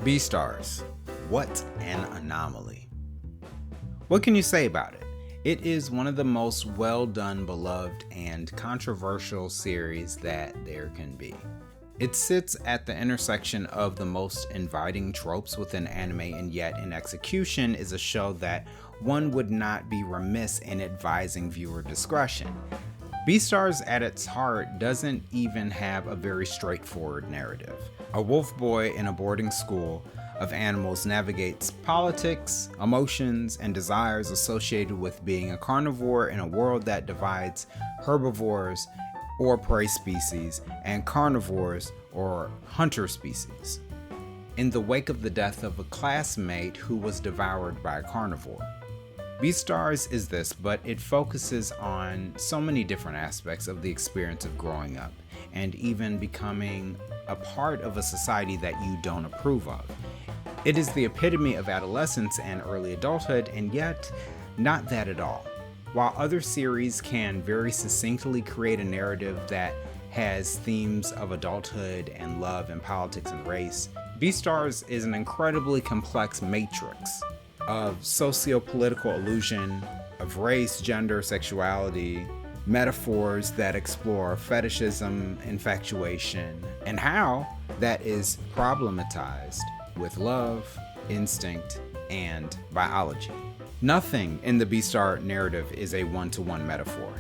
Beastars. What an anomaly. What can you say about it? It is one of the most well done, beloved, and controversial series that there can be. It sits at the intersection of the most inviting tropes within anime, and yet in execution is a show that one would not be remiss in advising viewer discretion. Beastars at its heart doesn't even have a very straightforward narrative. A wolf boy in a boarding school of animals navigates politics, emotions, and desires associated with being a carnivore in a world that divides herbivores or prey species and carnivores or hunter species, in the wake of the death of a classmate who was devoured by a carnivore. Beastars is this, but it focuses on so many different aspects of the experience of growing up and even becoming a part of a society that you don't approve of. It is the epitome of adolescence and early adulthood, and yet not that at all. While other series can very succinctly create a narrative that has themes of adulthood and love and politics and race, Beastars is an incredibly complex matrix of socio-political illusion, of race, gender, sexuality, metaphors that explore fetishism, infatuation, and how that is problematized with love, instinct, and biology. Nothing in the Beastar narrative is a one-to-one metaphor.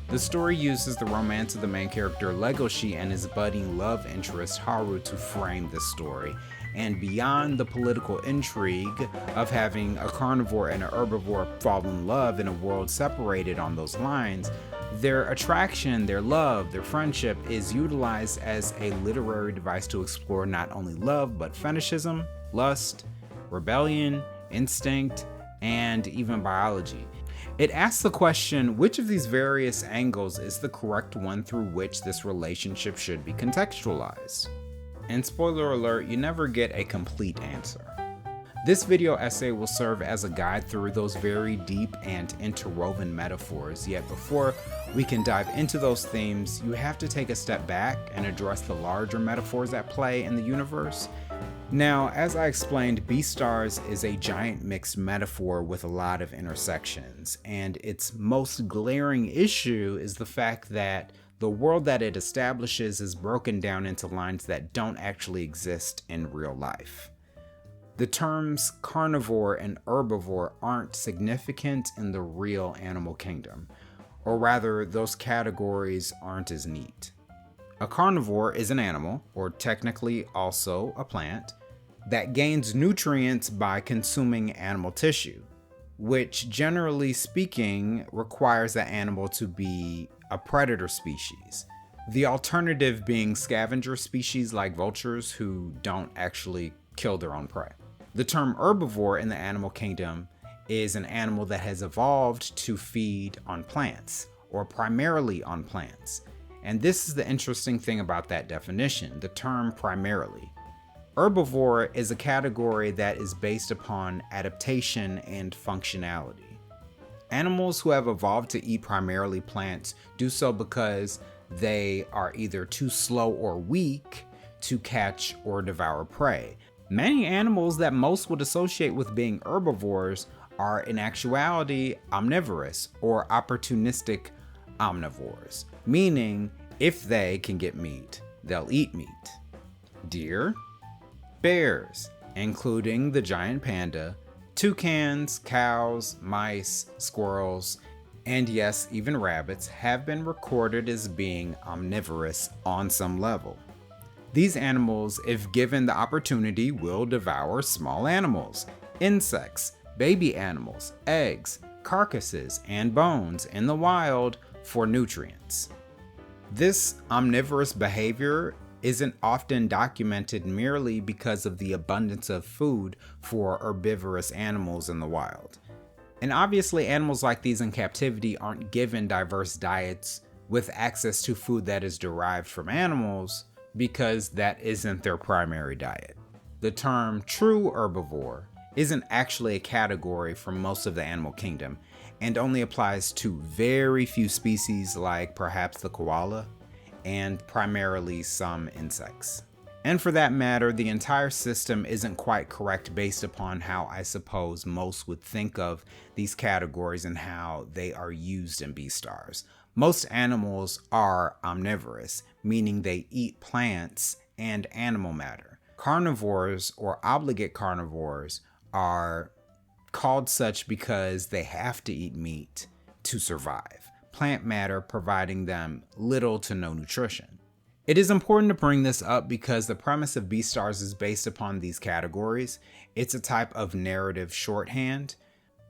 The story uses the romance of the main character Legoshi and his budding love interest Haru to frame this story, and beyond the political intrigue of having a carnivore and an herbivore fall in love in a world separated on those lines, their attraction, their love, their friendship is utilized as a literary device to explore not only love, but fetishism, lust, rebellion, instinct, and even biology. It asks the question, which of these various angles is the correct one through which this relationship should be contextualized? And spoiler alert, you never get a complete answer. This video essay will serve as a guide through those very deep and interwoven metaphors, yet before we can dive into those themes, you have to take a step back and address the larger metaphors at play in the universe. Now, as I explained, Beastars is a giant mixed metaphor with a lot of intersections, and its most glaring issue is the fact that the world that it establishes is broken down into lines that don't actually exist in real life. The terms carnivore and herbivore aren't significant in the real animal kingdom, or rather, those categories aren't as neat. A carnivore is an animal, or technically also a plant, that gains nutrients by consuming animal tissue, which generally speaking requires that animal to be a predator species. The alternative being scavenger species like vultures who don't actually kill their own prey. The term herbivore in the animal kingdom is an animal that has evolved to feed on plants, or primarily on plants. And this is the interesting thing about that definition, the term primarily. Herbivore is a category that is based upon adaptation and functionality. Animals who have evolved to eat primarily plants do so because they are either too slow or weak to catch or devour prey. Many animals that most would associate with being herbivores are in actuality omnivorous or opportunistic omnivores, meaning if they can get meat, they'll eat meat. Deer, bears, including the giant panda, toucans, cows, mice, squirrels, and yes, even rabbits have been recorded as being omnivorous on some level. These animals, if given the opportunity, will devour small animals, insects, baby animals, eggs, carcasses, and bones in the wild for nutrients. This omnivorous behavior isn't often documented merely because of the abundance of food for herbivorous animals in the wild. And obviously animals like these in captivity aren't given diverse diets with access to food that is derived from animals because that isn't their primary diet. The term true herbivore isn't actually a category for most of the animal kingdom and only applies to very few species like perhaps the koala and primarily some insects. And for that matter, the entire system isn't quite correct based upon how I suppose most would think of these categories and how they are used in Beastars. Most animals are omnivorous, meaning they eat plants and animal matter. Carnivores or obligate carnivores are called such because they have to eat meat to survive, plant matter providing them little to no nutrition. It is important to bring this up because the premise of Beastars is based upon these categories. It's a type of narrative shorthand.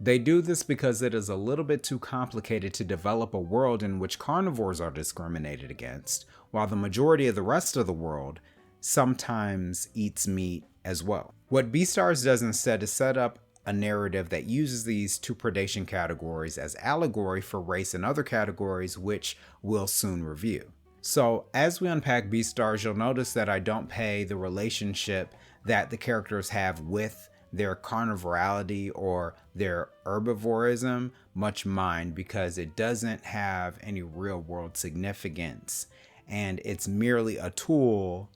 They do this because it is a little bit too complicated to develop a world in which carnivores are discriminated against, while the majority of the rest of the world sometimes eats meat as well. What Beastars does instead is set up a narrative that uses these two predation categories as allegory for race and other categories, which we'll soon review. So as we unpack Beastars, you'll notice that I don't pay the relationship that the characters have with their carnivorality or their herbivorism much mind, because it doesn't have any real world significance and it's merely a tool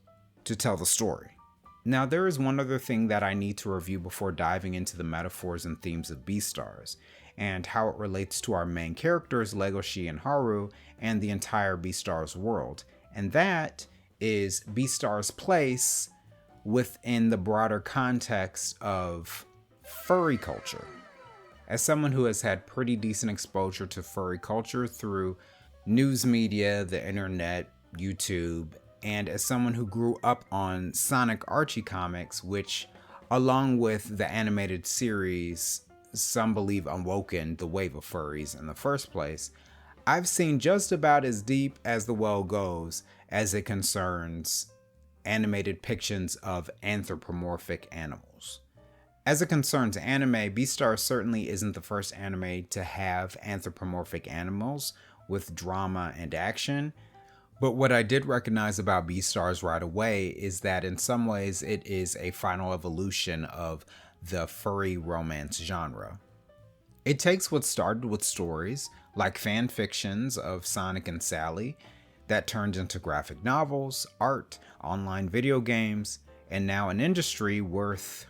to tell the story. Now, there is one other thing that I need to review before diving into the metaphors and themes of Beastars and how it relates to our main characters, Legoshi and Haru, and the entire Beastars world. And that is Beastars' place within the broader context of furry culture. As someone who has had pretty decent exposure to furry culture through news media, the internet, YouTube, and as someone who grew up on Sonic Archie comics, which, along with the animated series, some believe awoken the wave of furries in the first place, I've seen just about as deep as the well goes as it concerns animated depictions of anthropomorphic animals. As it concerns anime, Beastars certainly isn't the first anime to have anthropomorphic animals with drama and action. But what I did recognize about Beastars right away is that in some ways it is a final evolution of the furry romance genre. It takes what started with stories like fan fictions of Sonic and Sally that turned into graphic novels, art, online video games, and now an industry worth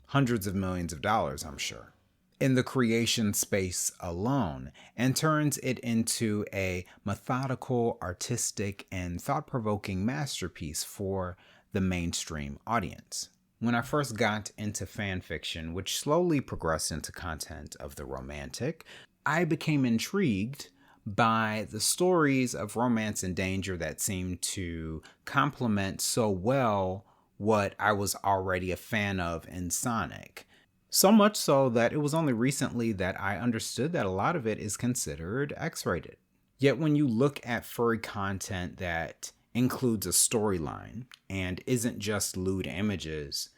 hundreds of millions of dollars, I'm sure, in the creation space alone, and turns it into a methodical, artistic, and thought-provoking masterpiece for the mainstream audience. When I first got into fan fiction, which slowly progressed into content of the romantic, I became intrigued by the stories of romance and danger that seemed to complement so well what I was already a fan of in Sonic. So much so that it was only recently that I understood that a lot of it is considered X-rated. Yet when you look at furry content that includes a storyline and isn't just lewd images,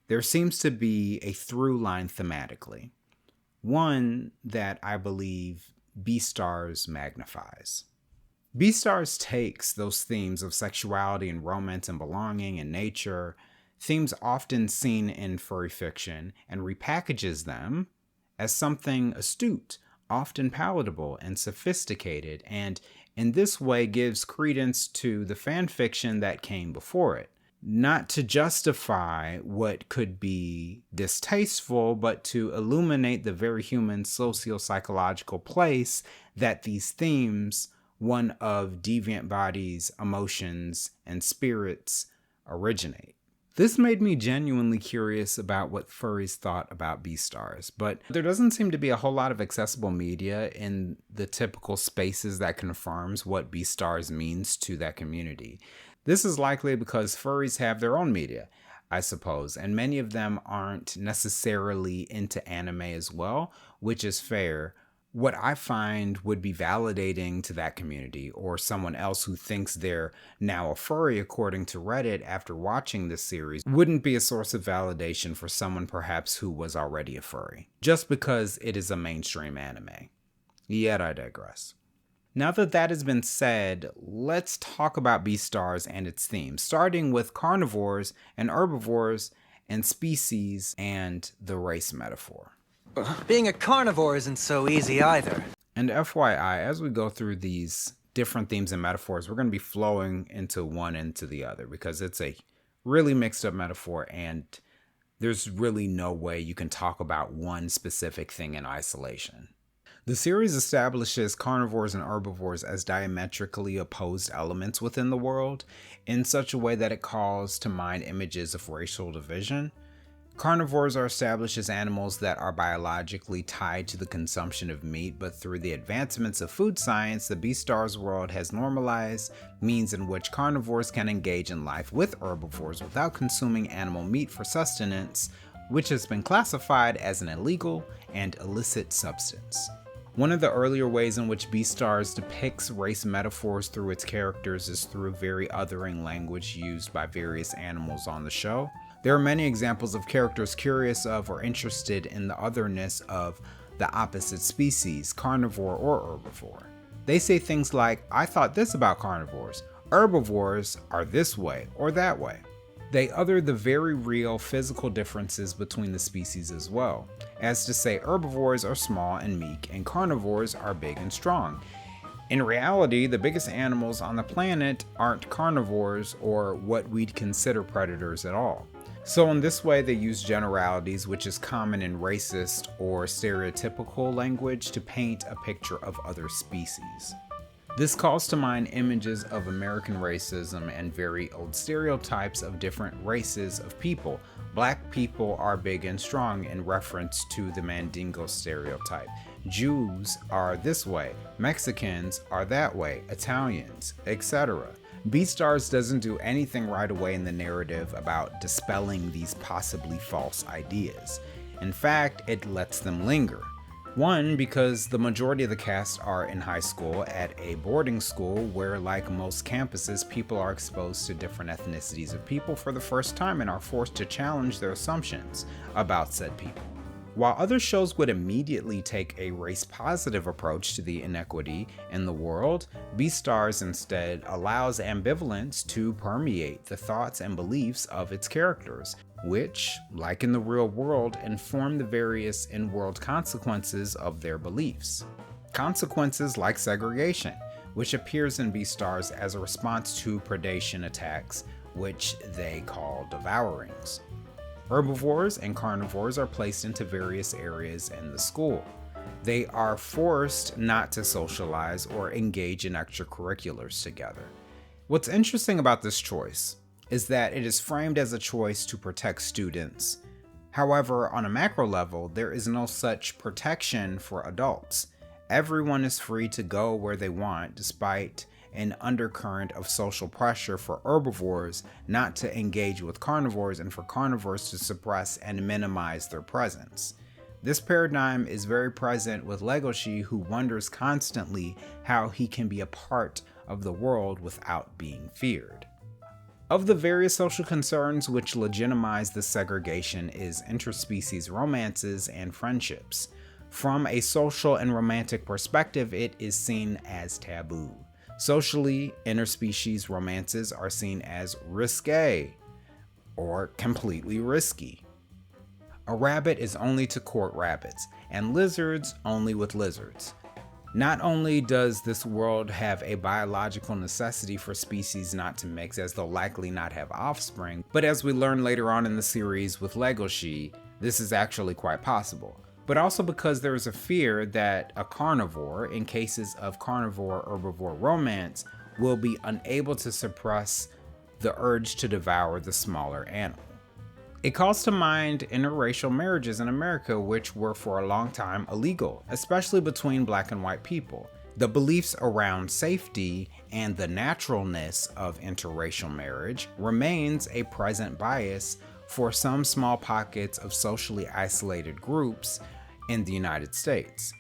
there seems to be a through line thematically. One that I believe Beastars magnifies. Beastars takes those themes of sexuality and romance and belonging and nature, themes often seen in furry fiction, and repackages them as something astute, often palatable and sophisticated, and in this way gives credence to the fan fiction that came before it. Not to justify what could be distasteful, but to illuminate the very human socio-psychological place that these themes, one of deviant bodies, emotions, and spirits, originate. This made me genuinely curious about what furries thought about Beastars, but there doesn't seem to be a whole lot of accessible media in the typical spaces that confirms what Beastars means to that community. This is likely because furries have their own media, I suppose, and many of them aren't necessarily into anime as well, which is fair. What I find would be validating to that community or someone else who thinks they're now a furry according to Reddit after watching this series wouldn't be a source of validation for someone perhaps who was already a furry, just because it is a mainstream anime. Yet I digress. Now that that has been said, let's talk about Beastars and its themes, starting with carnivores and herbivores and species and the race metaphor. Being a carnivore isn't so easy either. And FYI, as we go through these different themes and metaphors, we're going to be flowing into one into the other because it's a really mixed up metaphor, and there's really no way you can talk about one specific thing in isolation. The series establishes carnivores and herbivores as diametrically opposed elements within the world in such a way that it calls to mind images of racial division. Carnivores are established as animals that are biologically tied to the consumption of meat, but through the advancements of food science, the Beastars world has normalized means in which carnivores can engage in life with herbivores without consuming animal meat for sustenance, which has been classified as an illegal and illicit substance. One of the earlier ways in which Beastars depicts race metaphors through its characters is through very othering language used by various animals on the show. There are many examples of characters curious of or interested in the otherness of the opposite species, carnivore or herbivore. They say things like, "I thought this about carnivores. Herbivores are this way or that way." They other the very real physical differences between the species as well, as to say herbivores are small and meek and carnivores are big and strong. In reality, the biggest animals on the planet aren't carnivores or what we'd consider predators at all. So in this way, they use generalities, which is common in racist or stereotypical language, to paint a picture of other species. This calls to mind images of American racism and very old stereotypes of different races of people. Black people are big and strong in reference to the Mandingo stereotype. Jews are this way, Mexicans are that way, Italians, etc. Beastars doesn't do anything right away in the narrative about dispelling these possibly false ideas. In fact, it lets them linger. One, because the majority of the cast are in high school at a boarding school where, like most campuses, people are exposed to different ethnicities of people for the first time and are forced to challenge their assumptions about said people. While other shows would immediately take a race-positive approach to the inequity in the world, Beastars instead allows ambivalence to permeate the thoughts and beliefs of its characters, which, like in the real world, inform the various in-world consequences of their beliefs. Consequences like segregation, which appears in Beastars as a response to predation attacks, which they call devourings. Herbivores and carnivores are placed into various areas in the school. They are forced not to socialize or engage in extracurriculars together. What's interesting about this choice is that it is framed as a choice to protect students. However, on a macro level, there is no such protection for adults. Everyone is free to go where they want, despite an undercurrent of social pressure for herbivores not to engage with carnivores and for carnivores to suppress and minimize their presence. This paradigm is very present with Legoshi, who wonders constantly how he can be a part of the world without being feared. Of the various social concerns which legitimize this segregation is interspecies romances and friendships. From a social and romantic perspective, it is seen as taboo. Socially, interspecies romances are seen as risque or completely risky. A rabbit is only to court rabbits, and lizards only with lizards. Not only does this world have a biological necessity for species not to mix, as they'll likely not have offspring, but as we learn later on in the series with Legoshi, this is actually quite possible. But also because there is a fear that a carnivore, in cases of carnivore-herbivore romance, will be unable to suppress the urge to devour the smaller animal. It calls to mind interracial marriages in America, which were for a long time illegal, especially between black and white people. The beliefs around safety and the naturalness of interracial marriage remains a present bias for some small pockets of socially isolated groups in the United States.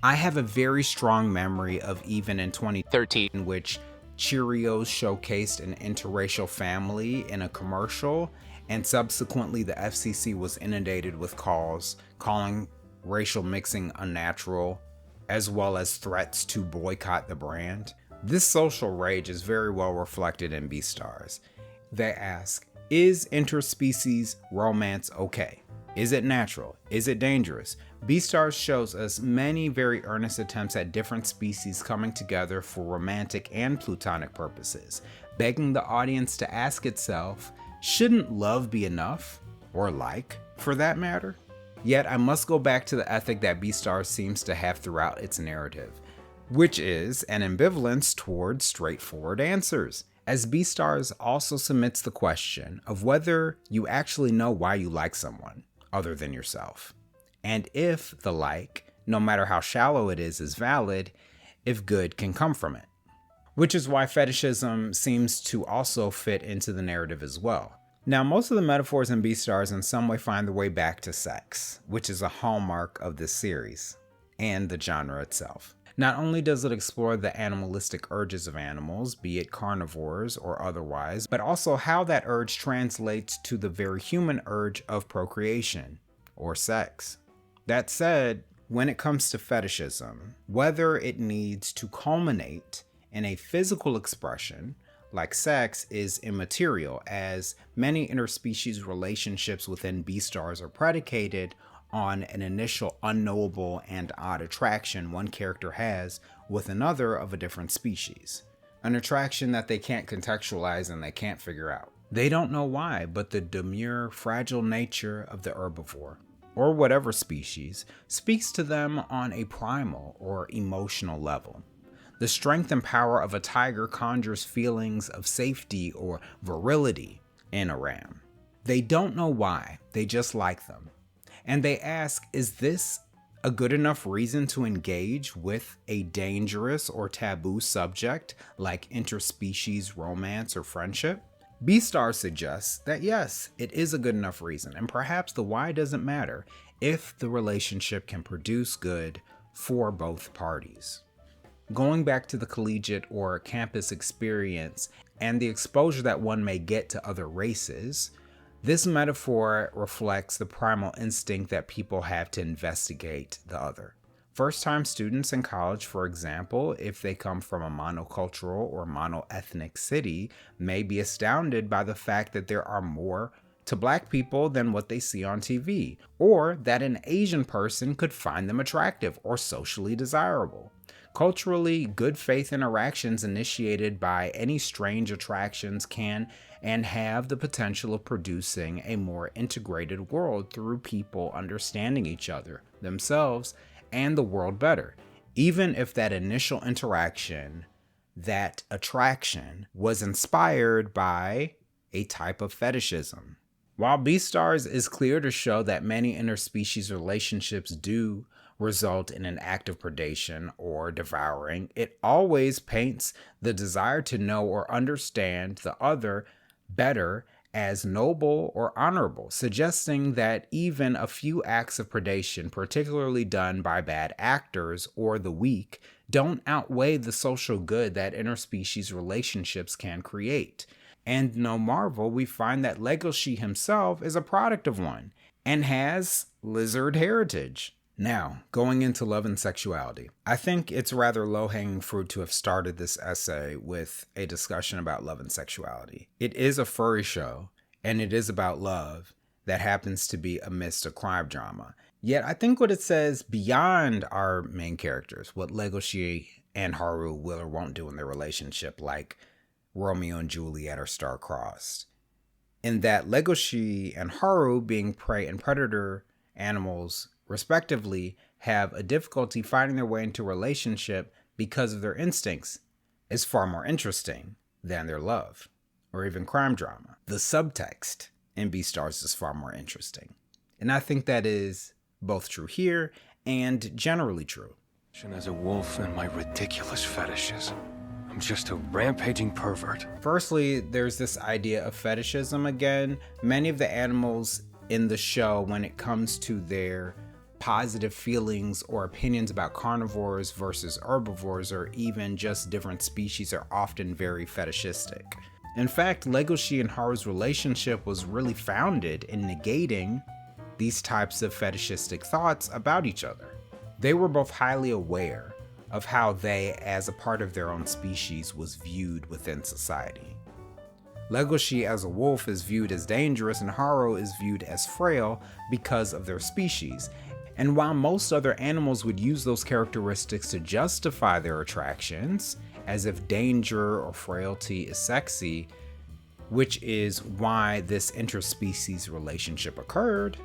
I have a very strong memory of even in 2013, in which Cheerios showcased an interracial family in a commercial, and subsequently the FCC was inundated with calls calling racial mixing unnatural, as well as threats to boycott the brand. This social rage is very well reflected in Beastars. They ask, is interspecies romance okay? Is it natural? Is it dangerous? Beastars shows us many very earnest attempts at different species coming together for romantic and plutonic purposes, begging the audience to ask itself, Shouldn't love be enough? Or like, for that matter? Yet I must go back to the ethic that Beastars seems to have throughout its narrative, which is an ambivalence toward straightforward answers, as Beastars also submits the question of whether you actually know why you like someone other than yourself, and if the like, no matter how shallow it is valid, if good can come from it. Which is why fetishism seems to also fit into the narrative as well. Now, most of the metaphors in Beastars in some way find their way back to sex, which is a hallmark of this series and the genre itself. Not only does it explore the animalistic urges of animals, be it carnivores or otherwise, but also how that urge translates to the very human urge of procreation or sex. That said, when it comes to fetishism, whether it needs to culminate in a physical expression like sex is immaterial, as many interspecies relationships within Beastars are predicated on an initial unknowable and odd attraction one character has with another of a different species. An attraction that they can't contextualize and they can't figure out. They don't know why, but the demure, fragile nature of the herbivore, or whatever species, speaks to them on a primal or emotional level. The strength and power of a tiger conjures feelings of safety or virility in a ram. They don't know why, they just like them. And they ask, is this a good enough reason to engage with a dangerous or taboo subject like interspecies romance or friendship? Beastars suggests that yes, it is a good enough reason, and perhaps the why doesn't matter if the relationship can produce good for both parties. Going back to the collegiate or campus experience and the exposure that one may get to other races, this metaphor reflects the primal instinct that people have to investigate the other. First-time students in college, for example, if they come from a monocultural or monoethnic city, may be astounded by the fact that there are more to Black people than what they see on TV, or that an Asian person could find them attractive or socially desirable. Culturally, good faith interactions initiated by any strange attractions can and have the potential of producing a more integrated world through people understanding each other, themselves, and the world better, even if that initial interaction, that attraction, was inspired by a type of fetishism. While Beastars is clear to show that many interspecies relationships do result in an act of predation or devouring, it always paints the desire to know or understand the other better as noble or honorable, suggesting that even a few acts of predation, particularly done by bad actors or the weak, don't outweigh the social good that interspecies relationships can create. And no marvel, we find that Legoshi himself is a product of one and has lizard heritage. Now, going into love and sexuality, I think it's rather low-hanging fruit to have started this essay with a discussion about love and sexuality. It is a furry show, and it is about love that happens to be amidst a crime drama. Yet I think what it says beyond our main characters, what Legoshi and Haru will or won't do in their relationship, like Romeo and Juliet are star-crossed, in that Legoshi and Haru, being prey and predator animals respectively, have a difficulty finding their way into a relationship because of their instincts, is far more interesting than their love, or even crime drama. The subtext in Beastars is far more interesting. And I think that is both true here and generally true. As a wolf and my ridiculous fetishes. I'm just a rampaging pervert. Firstly, there's this idea of fetishism again. Many of the animals in the show, when it comes to their positive feelings or opinions about carnivores versus herbivores, or even just different species, are often very fetishistic. In fact, Legoshi and Haru's relationship was really founded in negating these types of fetishistic thoughts about each other. They were both highly aware of how they, as a part of their own species, was viewed within society. Legoshi as a wolf is viewed as dangerous, and Haru is viewed as frail because of their species. And while most other animals would use those characteristics to justify their attractions, as if danger or frailty is sexy, which is why this interspecies relationship occurred.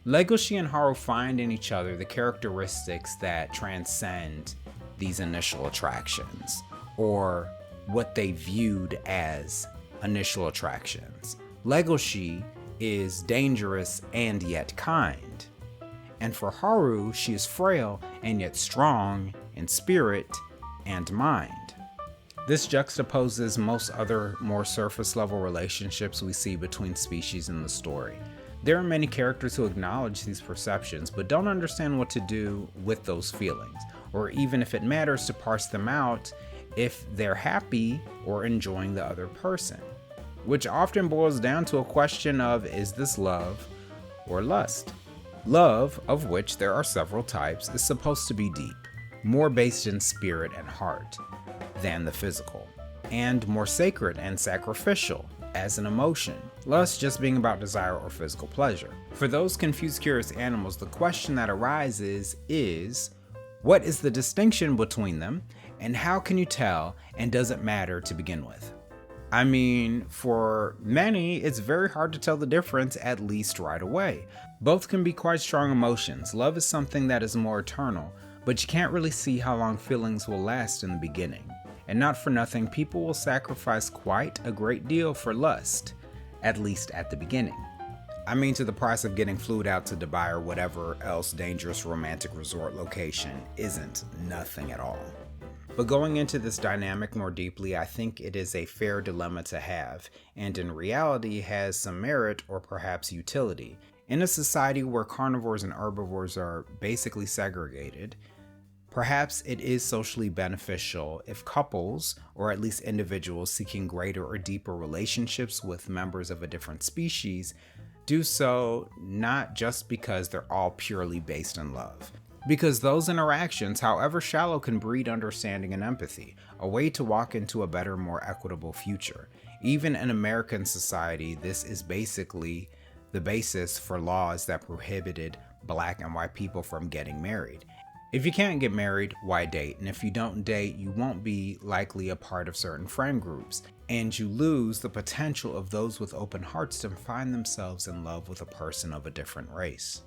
Legoshi and Haru find in each other the characteristics that transcend these initial attractions, or what they viewed as initial attractions. Legoshi is dangerous and yet kind. And for Haru, she is frail and yet strong in spirit and mind. This juxtaposes most other more surface level relationships we see between species in the story. There are many characters who acknowledge these perceptions but don't understand what to do with those feelings, or even if it matters to parse them out if they're happy or enjoying the other person, which often boils down to a question of, is this love or lust? Love, of which there are several types, is supposed to be deep, more based in spirit and heart than the physical, and more sacred and sacrificial as an emotion, lust just being about desire or physical pleasure. For those confused, curious animals, the question that arises is, what is the distinction between them, and how can you tell, and does it matter to begin with? I mean, for many, it's very hard to tell the difference, at least right away. Both can be quite strong emotions. Love is something that is more eternal, but you can't really see how long feelings will last in the beginning. And not for nothing, people will sacrifice quite a great deal for lust, at least at the beginning. I mean, to the price of getting flued out to Dubai or whatever else dangerous romantic resort location isn't nothing at all. But going into this dynamic more deeply, I think it is a fair dilemma to have, and in reality has some merit or perhaps utility. In a society where carnivores and herbivores are basically segregated, perhaps it is socially beneficial if couples, or at least individuals seeking greater or deeper relationships with members of a different species, do so not just because they're all purely based in love. Because those interactions, however shallow, can breed understanding and empathy, a way to walk into a better, more equitable future. Even in American society, this is basically the basis for laws that prohibited Black and white people from getting married. If you can't get married, why date? And if you don't date, you won't be likely a part of certain friend groups, and you lose the potential of those with open hearts to find themselves in love with a person of a different race.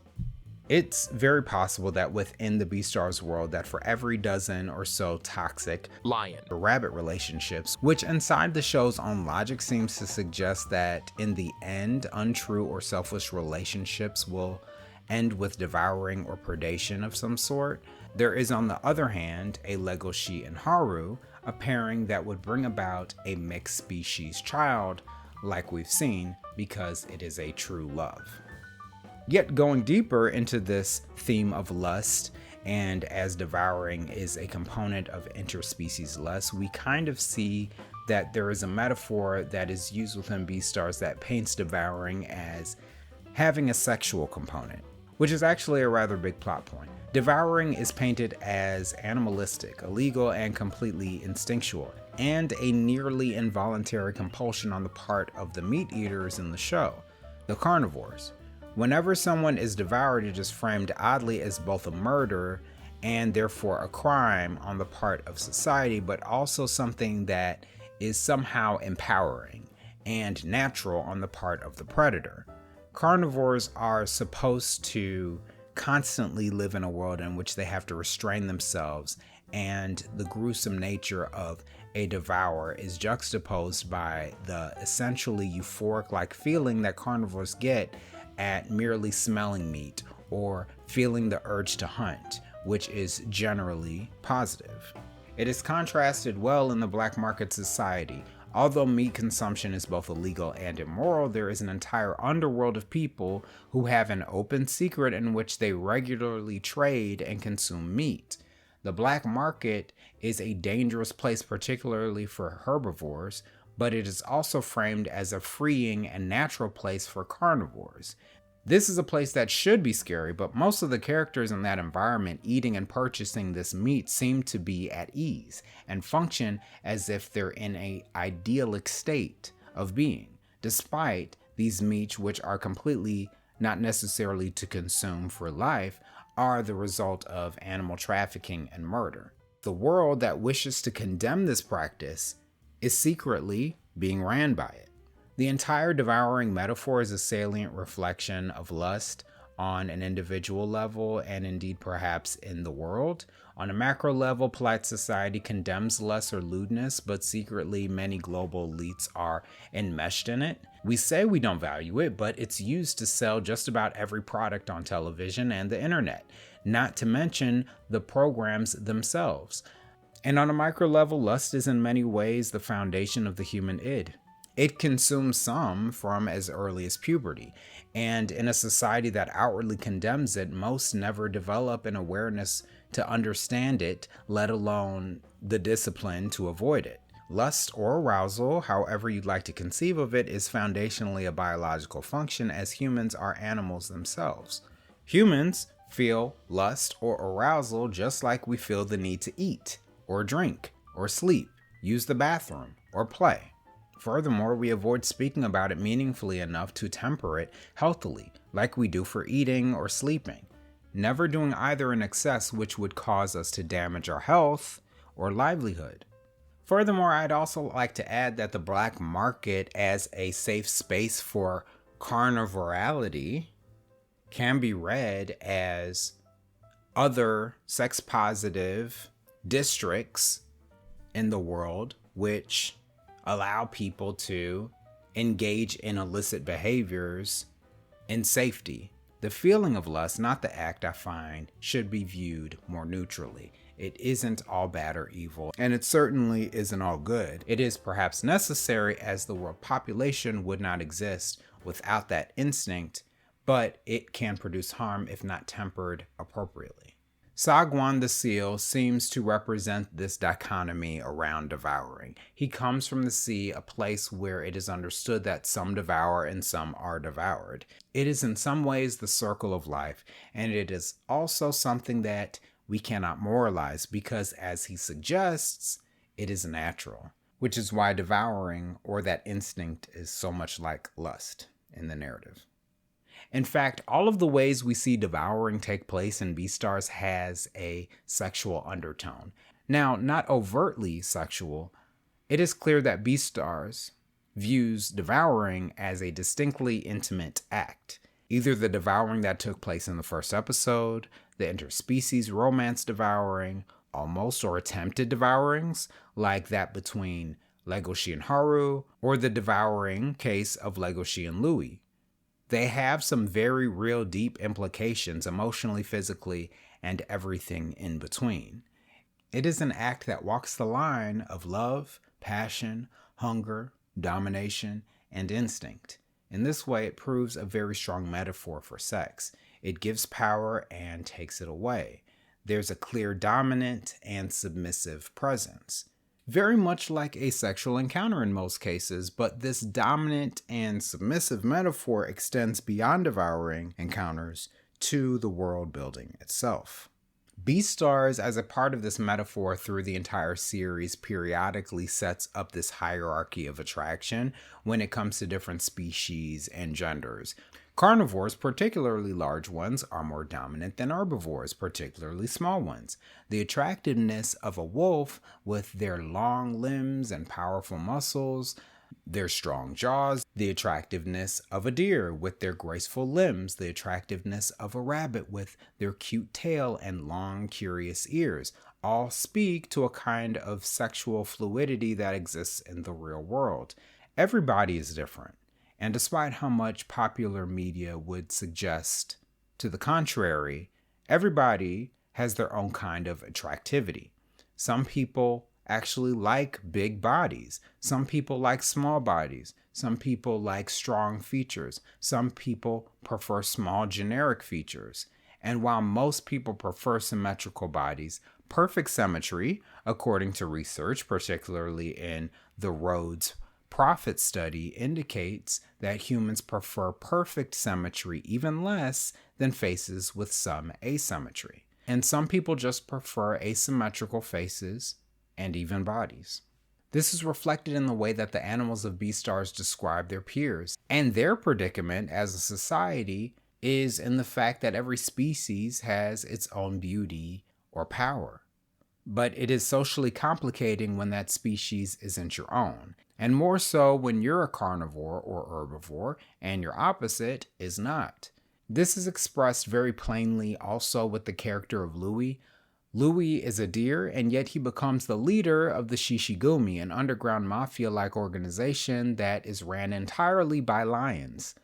It's very possible that within the Beastars world, that for every dozen or so toxic lion or rabbit relationships, which inside the show's own logic seems to suggest that in the end, untrue or selfish relationships will end with devouring or predation of some sort, there is on the other hand a Legoshi and Haru, a pairing that would bring about a mixed species child like we've seen, because it is a true love. Yet going deeper into this theme of lust, and as devouring is a component of interspecies lust, we kind of see that there is a metaphor that is used within Beastars that paints devouring as having a sexual component, which is actually a rather big plot point. Devouring is painted as animalistic, illegal, and completely instinctual, and a nearly involuntary compulsion on the part of the meat eaters in the show, the carnivores. Whenever someone is devoured, it is framed oddly as both a murder and therefore a crime on the part of society, but also something that is somehow empowering and natural on the part of the predator. Carnivores are supposed to constantly live in a world in which they have to restrain themselves, and the gruesome nature of a devourer is juxtaposed by the essentially euphoric-like feeling that carnivores get at merely smelling meat or feeling the urge to hunt, which is generally positive. It is contrasted well in the black market society. Although meat consumption is both illegal and immoral, there is an entire underworld of people who have an open secret in which they regularly trade and consume meat. The black market is a dangerous place, particularly for herbivores, but it is also framed as a freeing and natural place for carnivores. This is a place that should be scary, but most of the characters in that environment eating and purchasing this meat seem to be at ease and function as if they're in an idyllic state of being, despite these meats, which are completely not necessarily to consume for life, are the result of animal trafficking and murder. The world that wishes to condemn this practice is secretly being ran by it. The entire devouring metaphor is a salient reflection of lust on an individual level and indeed perhaps in the world. On a macro level, polite society condemns lust or lewdness, but secretly many global elites are enmeshed in it. We say we don't value it, but it's used to sell just about every product on television and the internet, not to mention the programs themselves. And on a micro level, lust is in many ways the foundation of the human id. It consumes some from as early as puberty, and in a society that outwardly condemns it, most never develop an awareness to understand it, let alone the discipline to avoid it. Lust or arousal, however you'd like to conceive of it, is foundationally a biological function, as humans are animals themselves. Humans feel lust or arousal just like we feel the need to eat, or drink, or sleep, use the bathroom, or play. Furthermore, we avoid speaking about it meaningfully enough to temper it healthily, like we do for eating or sleeping, never doing either in excess, which would cause us to damage our health or livelihood. Furthermore, I'd also like to add that the black market as a safe space for carnivorality can be read as other sex-positive districts in the world which allow people to engage in illicit behaviors in safety. The feeling of lust, not the act, I find, should be viewed more neutrally. It isn't all bad or evil, and it certainly isn't all good. It is perhaps necessary, as the world population would not exist without that instinct, but it can produce harm if not tempered appropriately. Sagwan the seal seems to represent this dichotomy around devouring. He comes from the sea, a place where it is understood that some devour and some are devoured. It is in some ways the circle of life, and it is also something that we cannot moralize because, as he suggests, it is natural, which is why devouring, or that instinct, is so much like lust in the narrative. In fact, all of the ways we see devouring take place in Beastars has a sexual undertone. Now, not overtly sexual, it is clear that Beastars views devouring as a distinctly intimate act. Either the devouring that took place in the first episode, the interspecies romance devouring, almost or attempted devourings, like that between Legoshi and Haru, or the devouring case of Legoshi and Louis. They have some very real deep implications emotionally, physically, and everything in between. It is an act that walks the line of love, passion, hunger, domination, and instinct. In this way, it proves a very strong metaphor for sex. It gives power and takes it away. There's a clear dominant and submissive presence. Very much like a sexual encounter in most cases, but this dominant and submissive metaphor extends beyond devouring encounters to the world building itself. Beastars, as a part of this metaphor through the entire series, periodically sets up this hierarchy of attraction when it comes to different species and genders. Carnivores, particularly large ones, are more dominant than herbivores, particularly small ones. The attractiveness of a wolf with their long limbs and powerful muscles, their strong jaws, the attractiveness of a deer with their graceful limbs, the attractiveness of a rabbit with their cute tail and long, curious ears, all speak to a kind of sexual fluidity that exists in the real world. Everybody is different. And despite how much popular media would suggest to the contrary, everybody has their own kind of attractivity. Some people actually like big bodies. Some people like small bodies. Some people like strong features. Some people prefer small generic features. And while most people prefer symmetrical bodies, perfect symmetry, according to research, particularly in the Rhodes Prophet study, indicates that humans prefer perfect symmetry even less than faces with some asymmetry. And some people just prefer asymmetrical faces and even bodies. This is reflected in the way that the animals of Beastars describe their peers, and their predicament as a society is in the fact that every species has its own beauty or power. But it is socially complicating when that species isn't your own. and more so when you're a carnivore or herbivore and your opposite is not. This is expressed very plainly also with the character of Louis. Louis is a deer, and yet he becomes the leader of the Shishigumi, an underground mafia-like organization that is ran entirely by lions.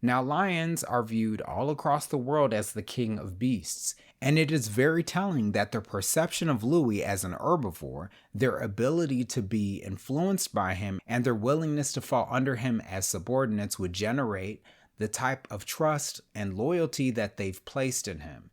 Now, lions are viewed all across the world as the king of beasts, and it is very telling that their perception of Louis as an herbivore, their ability to be influenced by him, and their willingness to fall under him as subordinates would generate the type of trust and loyalty that they've placed in him.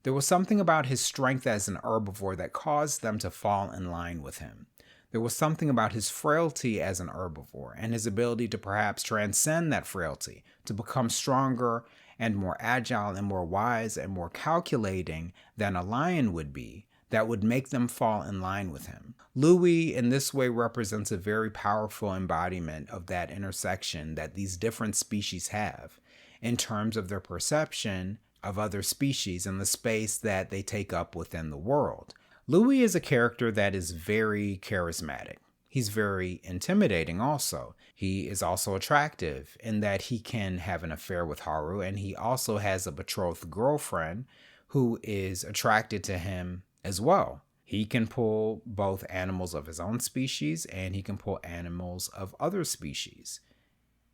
There was something about his strength as an herbivore that caused them to fall in line with him. There was something about his frailty as an herbivore and his ability to perhaps transcend that frailty, to become stronger and more agile and more wise and more calculating than a lion would be, that would make them fall in line with him. Louis in this way represents a very powerful embodiment of that intersection that these different species have in terms of their perception of other species and the space that they take up within the world. Louis is a character that is very charismatic. He's very intimidating also. He is also attractive in that he can have an affair with Haru, and he also has a betrothed girlfriend who is attracted to him as well. He can pull both animals of his own species and he can pull animals of other species.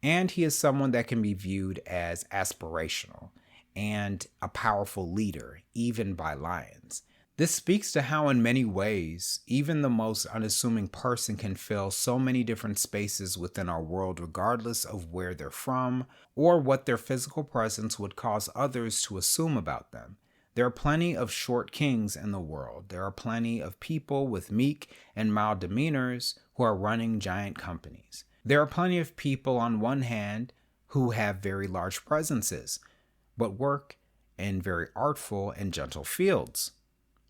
And he is someone that can be viewed as aspirational and a powerful leader, even by lions. This speaks to how in many ways, even the most unassuming person can fill so many different spaces within our world regardless of where they're from or what their physical presence would cause others to assume about them. There are plenty of short kings in the world. There are plenty of people with meek and mild demeanors who are running giant companies. There are plenty of people on one hand who have very large presences, but work in very artful and gentle fields,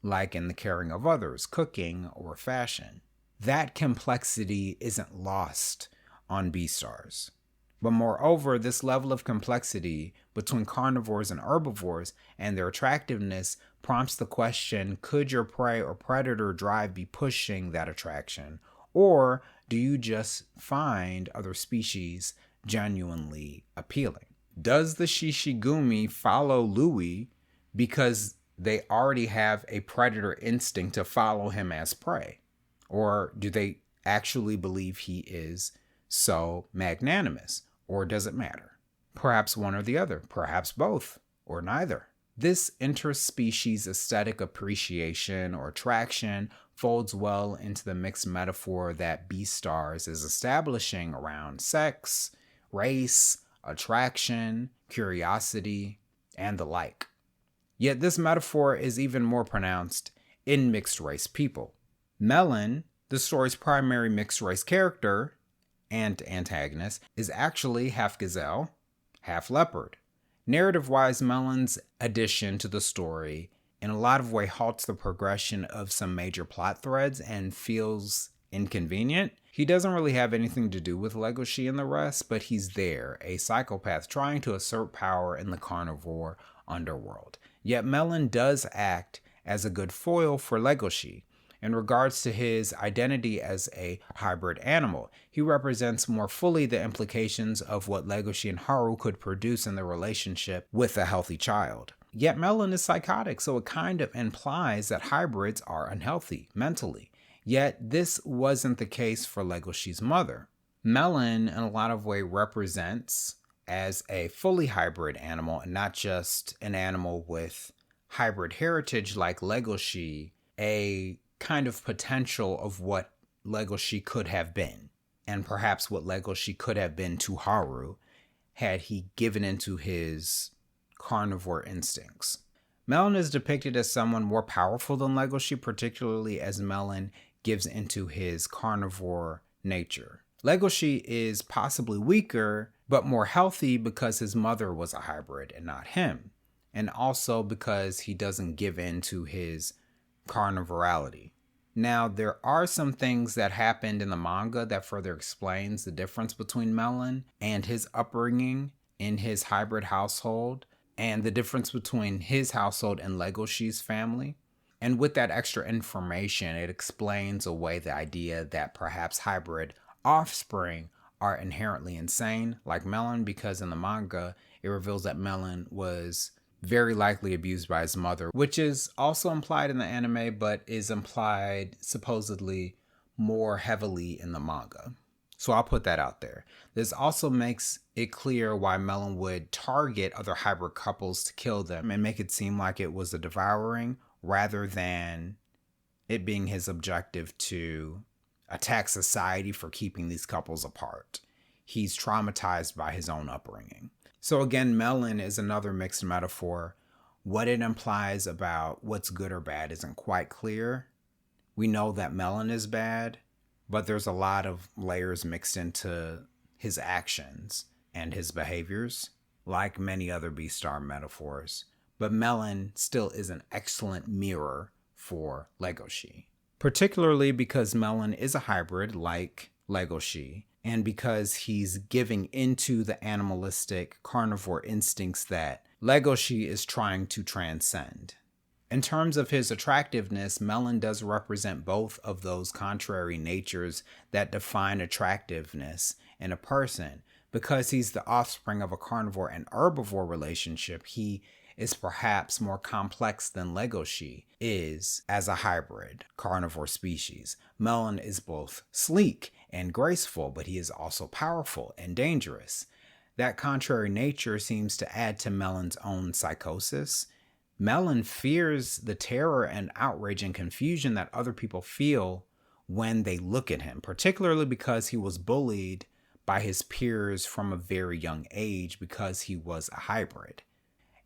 like in the caring of others, cooking, or fashion. That complexity isn't lost on Beastars. But moreover, this level of complexity between carnivores and herbivores and their attractiveness prompts the question, could your prey or predator drive be pushing that attraction? Or do you just find other species genuinely appealing? Does the Shishigumi follow Louis because they already have a predator instinct to follow him as prey? Or do they actually believe he is so magnanimous? Or does it matter? Perhaps one or the other, perhaps both, or neither. This interspecies aesthetic appreciation or attraction folds well into the mixed metaphor that Beastars is establishing around sex, race, attraction, curiosity, and the like. Yet this metaphor is even more pronounced in mixed race people. Melon, the story's primary mixed race character and antagonist, is actually half gazelle, half leopard. Narrative-wise, Melon's addition to the story in a lot of ways halts the progression of some major plot threads and feels inconvenient. He doesn't really have anything to do with Legoshi and the rest, but he's there, a psychopath trying to assert power in the carnivore underworld. Yet Melon does act as a good foil for Legoshi. In regards to his identity as a hybrid animal, he represents more fully the implications of what Legoshi and Haru could produce in their relationship with a healthy child. Yet Melon is psychotic, so it kind of implies that hybrids are unhealthy mentally. Yet this wasn't the case for Legoshi's mother. Melon, in a lot of ways, represents as a fully hybrid animal and not just an animal with hybrid heritage like Legoshi, a kind of potential of what Legoshi could have been, and perhaps what Legoshi could have been to Haru had he given into his carnivore instincts. Melon is depicted as someone more powerful than Legoshi, particularly as Melon gives into his carnivore nature. Legoshi is possibly weaker, but more healthy because his mother was a hybrid and not him, and also because he doesn't give in to his carnivorality. Now, there are some things that happened in the manga that further explains the difference between Melon and his upbringing in his hybrid household, and the difference between his household and Legoshi's family. And with that extra information, it explains away the idea that perhaps hybrid offspring are inherently insane, like Melon, because in the manga, it reveals that Melon was very likely abused by his mother, which is also implied in the anime, but is implied supposedly more heavily in the manga. So I'll put that out there. This also makes it clear why Melon would target other hybrid couples to kill them and make it seem like it was a devouring rather than it being his objective to attack society for keeping these couples apart. He's traumatized by his own upbringing. So again, Melon is another mixed metaphor. What it implies about what's good or bad isn't quite clear. We know that Melon is bad, but there's a lot of layers mixed into his actions and his behaviors, like many other Beastar metaphors. But Melon still is an excellent mirror for Legoshi, particularly because Melon is a hybrid like Legoshi, and because he's giving into the animalistic carnivore instincts that Legoshi is trying to transcend. In terms of his attractiveness, Melon does represent both of those contrary natures that define attractiveness in a person. Because he's the offspring of a carnivore and herbivore relationship, he is perhaps more complex than Legoshi is as a hybrid carnivore species. Melon is both sleek and graceful, but he is also powerful and dangerous. That contrary nature seems to add to Melon's own psychosis. Melon fears the terror and outrage and confusion that other people feel when they look at him, particularly because he was bullied by his peers from a very young age because he was a hybrid.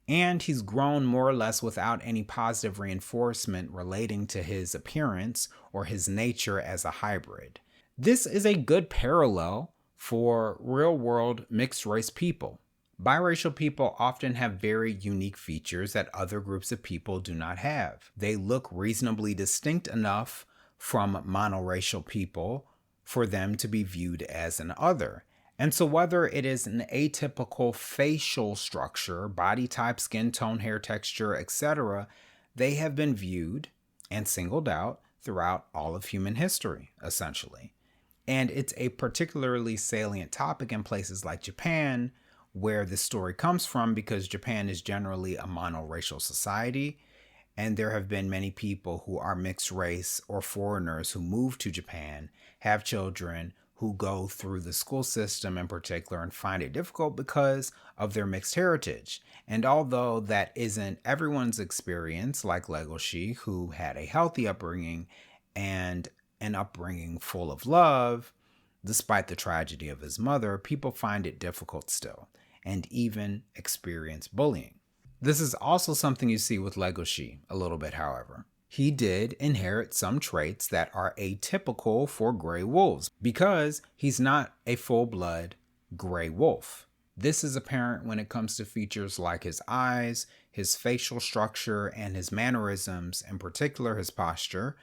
And he's grown more or less without any positive reinforcement relating to his appearance or his nature as a hybrid. This is a good parallel for real-world mixed-race people. Biracial people often have very unique features that other groups of people do not have. They look reasonably distinct enough from monoracial people for them to be viewed as an other. And so whether it is an atypical facial structure, body type, skin tone, hair texture, etc., they have been viewed and singled out throughout all of human history, essentially. And it's a particularly salient topic in places like Japan, where this story comes from, because Japan is generally a monoracial society, and there have been many people who are mixed race or foreigners who move to Japan, have children, who go through the school system in particular and find it difficult because of their mixed heritage. And although that isn't everyone's experience, like Legoshi, who had a healthy upbringing and an upbringing full of love, despite the tragedy of his mother, people find it difficult still, and even experience bullying. This is also something you see with Legoshi a little bit, however. He did inherit some traits that are atypical for gray wolves because he's not a full-blood gray wolf. This is apparent when it comes to features like his eyes, his facial structure, and his mannerisms, in particular his posture,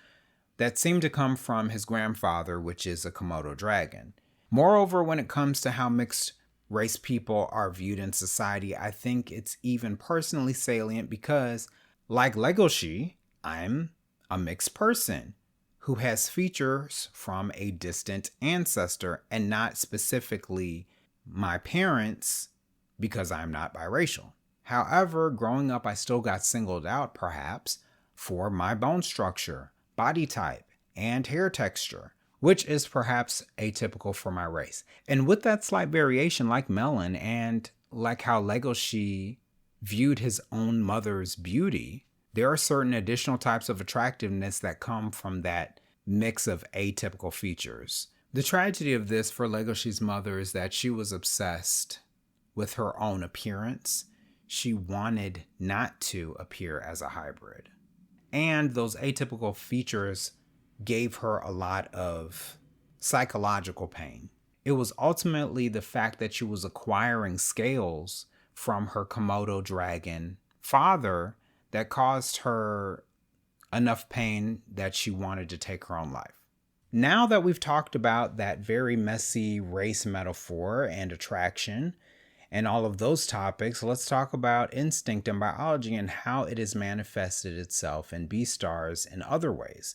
that seem to come from his grandfather, which is a Komodo dragon. Moreover, when it comes to how mixed race people are viewed in society, I think it's even personally salient because, like Legoshi, I'm a mixed person who has features from a distant ancestor and not specifically my parents because I'm not biracial. However, growing up, I still got singled out perhaps for my bone structure, body type, and hair texture, which is perhaps atypical for my race. And with that slight variation, like Melon and like how Legoshi viewed his own mother's beauty, there are certain additional types of attractiveness that come from that mix of atypical features. The tragedy of this for Legoshi's mother is that she was obsessed with her own appearance. She wanted not to appear as a hybrid. And those atypical features gave her a lot of psychological pain. It was ultimately the fact that she was acquiring scales from her Komodo dragon father that caused her enough pain that she wanted to take her own life. Now that we've talked about that very messy race metaphor and attraction and all of those topics, let's talk about instinct and biology and how it has manifested itself in Beastars in other ways.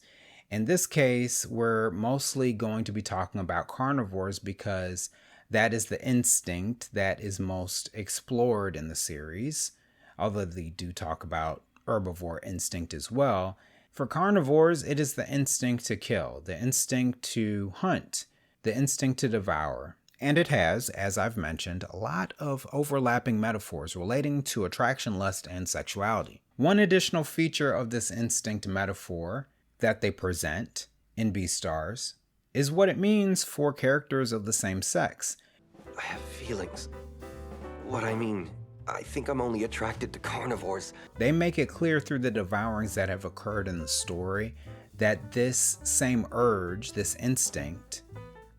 In this case, we're mostly going to be talking about carnivores because that is the instinct that is most explored in the series, although they do talk about herbivore instinct as well. For carnivores, it is the instinct to kill, the instinct to hunt, the instinct to devour. And it has, as I've mentioned, a lot of overlapping metaphors relating to attraction, lust, and sexuality. One additional feature of this instinct metaphor that they present in Beastars is what it means for characters of the same sex. I have feelings. What I mean, I think I'm only attracted to carnivores. They make it clear through the devourings that have occurred in the story that this same urge, this instinct,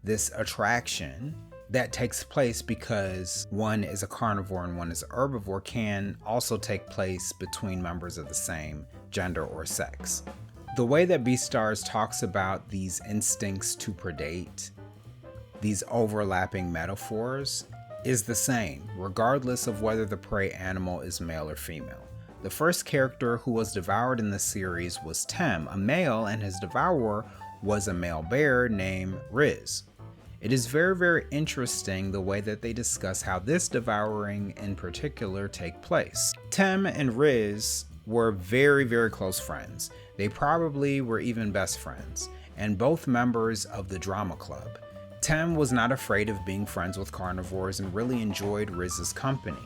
this attraction that takes place because one is a carnivore and one is an herbivore can also take place between members of the same gender or sex. The way that Beastars talks about these instincts to predate, these overlapping metaphors, is the same, regardless of whether the prey animal is male or female. The first character who was devoured in the series was Tem, a male, and his devourer was a male bear named Riz. It is very, very interesting the way that they discuss how this devouring in particular take place. Tem and Riz were very, very close friends. They probably were even best friends, and both members of the drama club. Tem was not afraid of being friends with carnivores and really enjoyed Riz's company.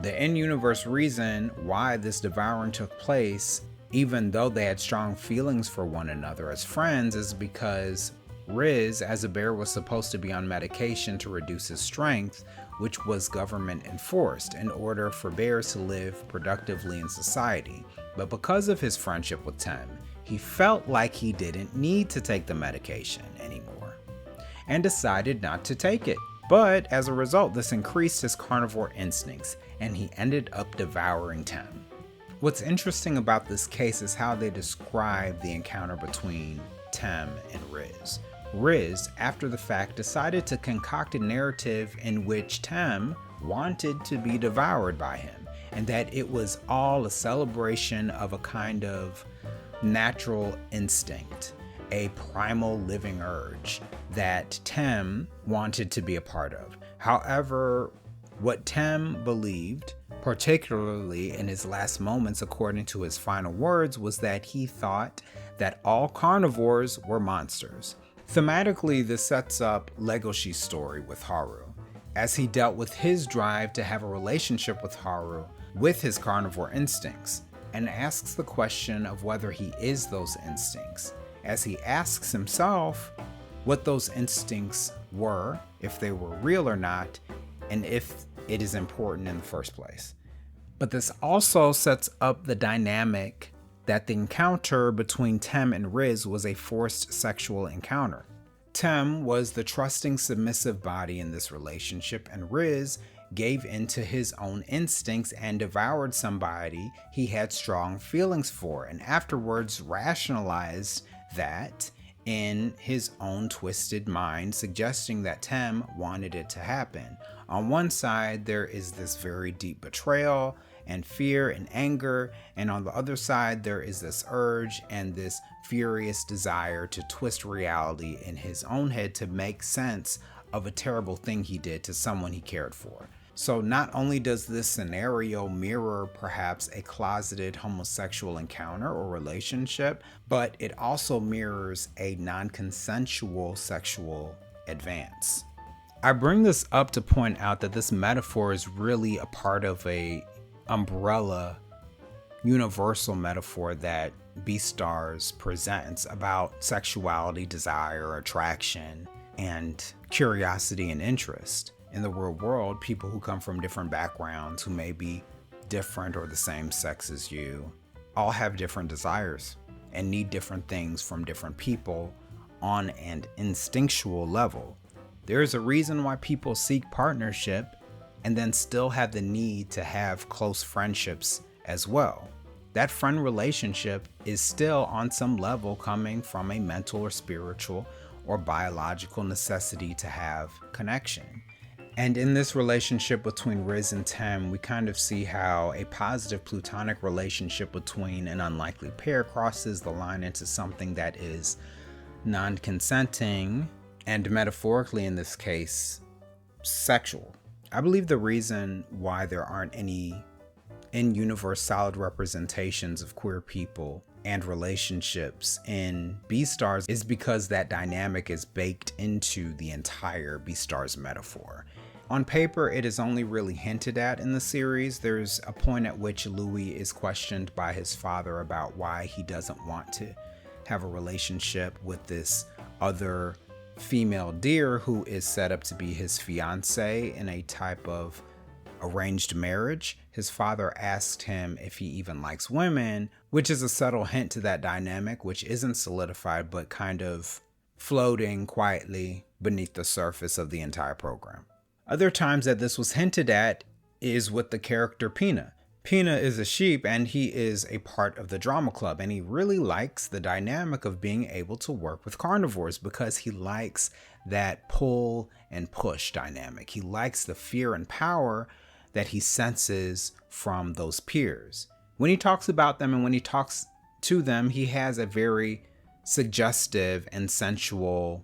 The in-universe reason why this devouring took place, even though they had strong feelings for one another as friends, is because Riz, as a bear, was supposed to be on medication to reduce his strength, which was government enforced in order for bears to live productively in society. But because of his friendship with Tem, he felt like he didn't need to take the medication anymore and decided not to take it. But as a result, this increased his carnivore instincts and he ended up devouring Tem. What's interesting about this case is how they describe the encounter between Tem and Riz. Riz, after the fact, decided to concoct a narrative in which Tem wanted to be devoured by him, and that it was all a celebration of a kind of natural instinct, a primal living urge that Tem wanted to be a part of. However, what Tem believed, particularly in his last moments according to his final words, was that he thought that all carnivores were monsters. Thematically, this sets up Legoshi's story with Haru, as he dealt with his drive to have a relationship with Haru with his carnivore instincts, and asks the question of whether he is those instincts, as he asks himself what those instincts were, if they were real or not, and if it is important in the first place. But this also sets up the dynamic that the encounter between Tem and Riz was a forced sexual encounter. Tem was the trusting, submissive body in this relationship, and Riz gave into his own instincts and devoured somebody he had strong feelings for, and afterwards rationalized that in his own twisted mind, suggesting that Tem wanted it to happen. On one side, there is this very deep betrayal and fear and anger, and on the other side there is this urge and this furious desire to twist reality in his own head to make sense of a terrible thing he did to someone he cared for. So not only does this scenario mirror perhaps a closeted homosexual encounter or relationship, but it also mirrors a non-consensual sexual advance. I bring this up to point out that this metaphor is really a part of a umbrella universal metaphor that Beastars presents about sexuality, desire, attraction, and curiosity and interest. In the real world, people who come from different backgrounds, who may be different or the same sex as you, all have different desires and need different things from different people on an instinctual level. There is a reason why people seek partnership and then still have the need to have close friendships as well. That friend relationship is still on some level coming from a mental or spiritual or biological necessity to have connection. And in this relationship between Riz and Tem, we kind of see how a positive platonic relationship between an unlikely pair crosses the line into something that is non-consenting and, metaphorically in this case, sexual. I believe the reason why there aren't any in-universe solid representations of queer people and relationships in Beastars is because that dynamic is baked into the entire Beastars metaphor. On paper, it is only really hinted at in the series. There's a point at which Louis is questioned by his father about why he doesn't want to have a relationship with this other female deer who is set up to be his fiance in a type of arranged marriage. His father asked him if he even likes women, which is a subtle hint to that dynamic, which isn't solidified but kind of floating quietly beneath the surface of the entire program. Other times that this was hinted at is with the character Pina. Pina is a sheep and he is a part of the drama club, and he really likes the dynamic of being able to work with carnivores because he likes that pull and push dynamic. He likes the fear and power that he senses from those peers. When he talks about them and when he talks to them, he has a very suggestive and sensual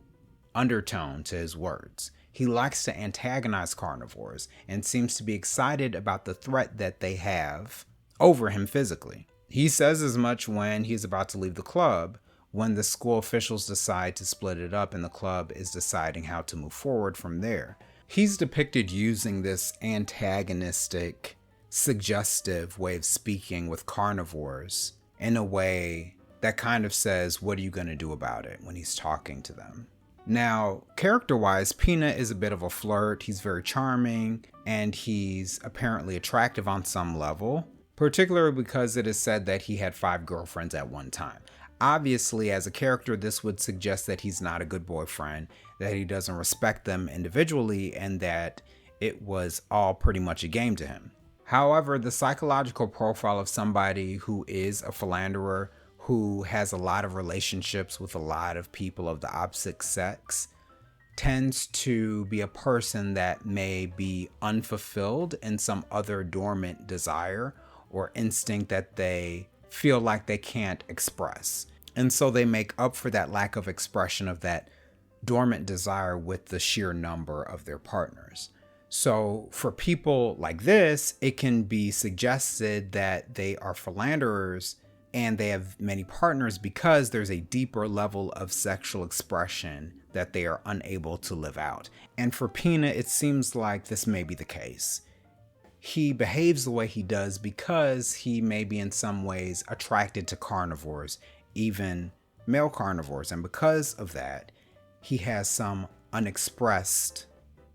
undertone to his words. He likes to antagonize carnivores and seems to be excited about the threat that they have over him physically. He says as much when he's about to leave the club, when the school officials decide to split it up and the club is deciding how to move forward from there. He's depicted using this antagonistic, suggestive way of speaking with carnivores in a way that kind of says, what are you going to do about it when he's talking to them? Now, character-wise, Pina is a bit of a flirt. He's very charming, and he's apparently attractive on some level, particularly because it is said that he had 5 girlfriends at one time. Obviously, as a character, this would suggest that he's not a good boyfriend, that he doesn't respect them individually, and that it was all pretty much a game to him. However, the psychological profile of somebody who is a philanderer, who has a lot of relationships with a lot of people of the opposite sex, tends to be a person that may be unfulfilled in some other dormant desire or instinct that they feel like they can't express. And so they make up for that lack of expression of that dormant desire with the sheer number of their partners. So for people like this, it can be suggested that they are philanderers and they have many partners because there's a deeper level of sexual expression that they are unable to live out. And for Pina, it seems like this may be the case. He behaves the way he does because he may be in some ways attracted to carnivores, even male carnivores. And because of that, he has some unexpressed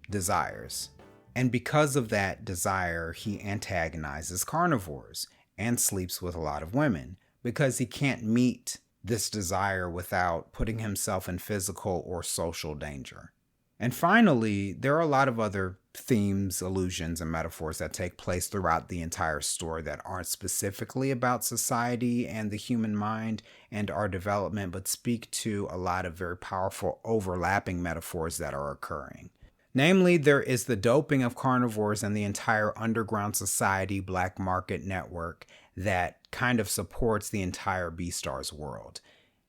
desires. And because of that desire, he antagonizes carnivores and sleeps with a lot of women because he can't meet this desire without putting himself in physical or social danger. And finally, there are a lot of other themes, allusions, and metaphors that take place throughout the entire story that aren't specifically about society and the human mind and our development, but speak to a lot of very powerful overlapping metaphors that are occurring. Namely, there is the doping of carnivores and the entire underground society black market network that kind of supports the entire Beastars world.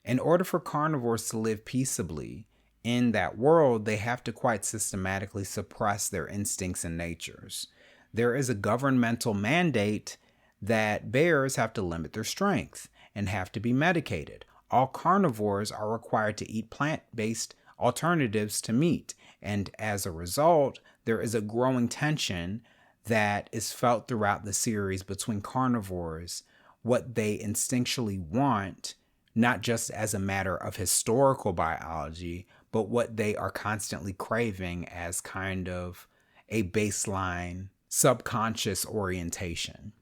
In order for carnivores to live peaceably in that world, they have to quite systematically suppress their instincts and natures. There is a governmental mandate that bears have to limit their strength and have to be medicated. All carnivores are required to eat plant-based alternatives to meat, and as a result, there is a growing tension that is felt throughout the series between carnivores, what they instinctually want, not just as a matter of historical biology, but what they are constantly craving as kind of a baseline subconscious orientation.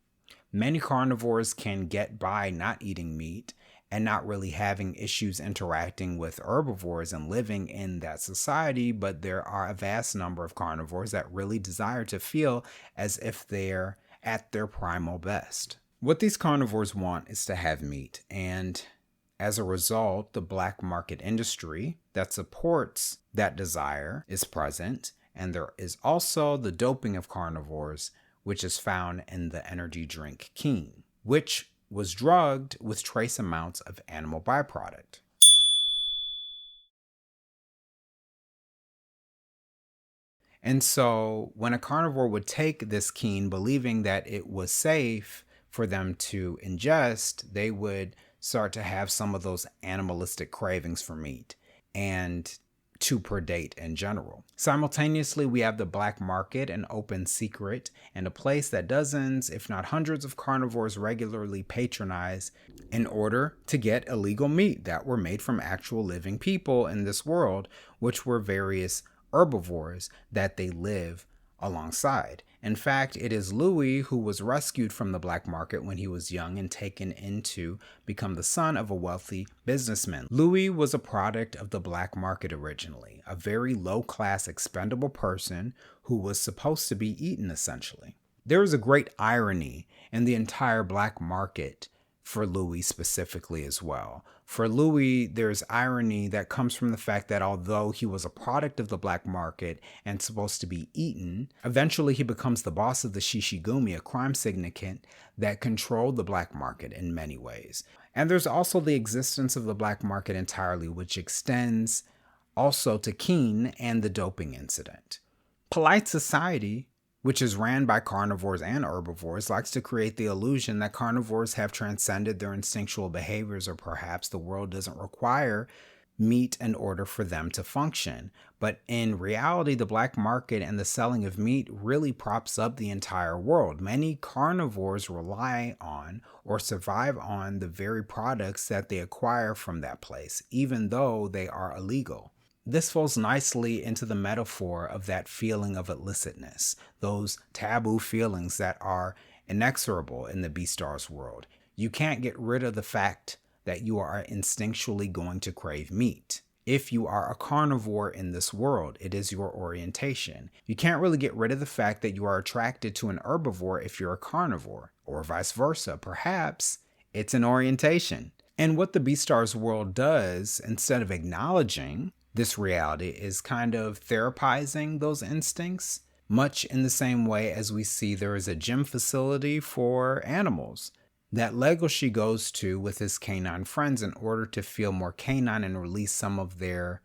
Many carnivores can get by not eating meat and not really having issues interacting with herbivores and living in that society, but there are a vast number of carnivores that really desire to feel as if they're at their primal best. What these carnivores want is to have meat, and as a result, the black market industry that supports that desire is present, And there is also the doping of carnivores, which is found in the energy drink Keen, which was drugged with trace amounts of animal byproduct. And so when a carnivore would take this Keen, believing that it was safe for them to ingest, they would start to have some of those animalistic cravings for meat and to predate in general. Simultaneously, we have the black market, an open secret, and a place that dozens, if not hundreds of carnivores regularly patronize in order to get illegal meat that were made from actual living people in this world, which were various herbivores that they live alongside. In fact, it is Louis who was rescued from the black market when he was young and taken in to become the son of a wealthy businessman. Louis was a product of the black market originally, a very low-class expendable person who was supposed to be eaten essentially. There is a great irony in the entire black market for Louis specifically as well. For Louis, there's irony that comes from the fact that although he was a product of the black market and supposed to be eaten, eventually he becomes the boss of the Shishigumi, a crime syndicate that controlled the black market in many ways. And there's also the existence of the black market entirely, which extends also to Keen and the doping incident. Polite society, which is ran by carnivores and herbivores, likes to create the illusion that carnivores have transcended their instinctual behaviors, or perhaps the world doesn't require meat in order for them to function. But in reality, the black market and the selling of meat really props up the entire world. Many carnivores rely on or survive on the very products that they acquire from that place, even though they are illegal. This falls nicely into the metaphor of that feeling of illicitness, those taboo feelings that are inexorable in the Beastars world. You can't get rid of the fact that you are instinctually going to crave meat. If you are a carnivore in this world, it is your orientation. You can't really get rid of the fact that you are attracted to an herbivore if you're a carnivore, or vice versa. Perhaps it's an orientation. And what the Beastars world does, instead of acknowledging this reality, is kind of therapizing those instincts, much in the same way as we see there is a gym facility for animals that Legoshi goes to with his canine friends in order to feel more canine and release some of their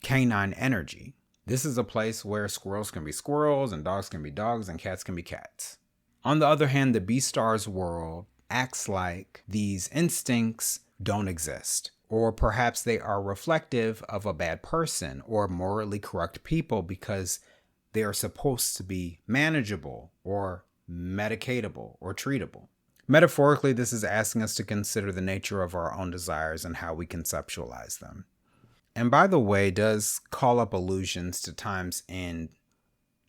canine energy. This is a place where squirrels can be squirrels and dogs can be dogs and cats can be cats. On the other hand, the Beastars world acts like these instincts don't exist. Or perhaps they are reflective of a bad person or morally corrupt people because they are supposed to be manageable or medicatable or treatable. Metaphorically, this is asking us to consider the nature of our own desires and how we conceptualize them. And by the way, does call up allusions to times in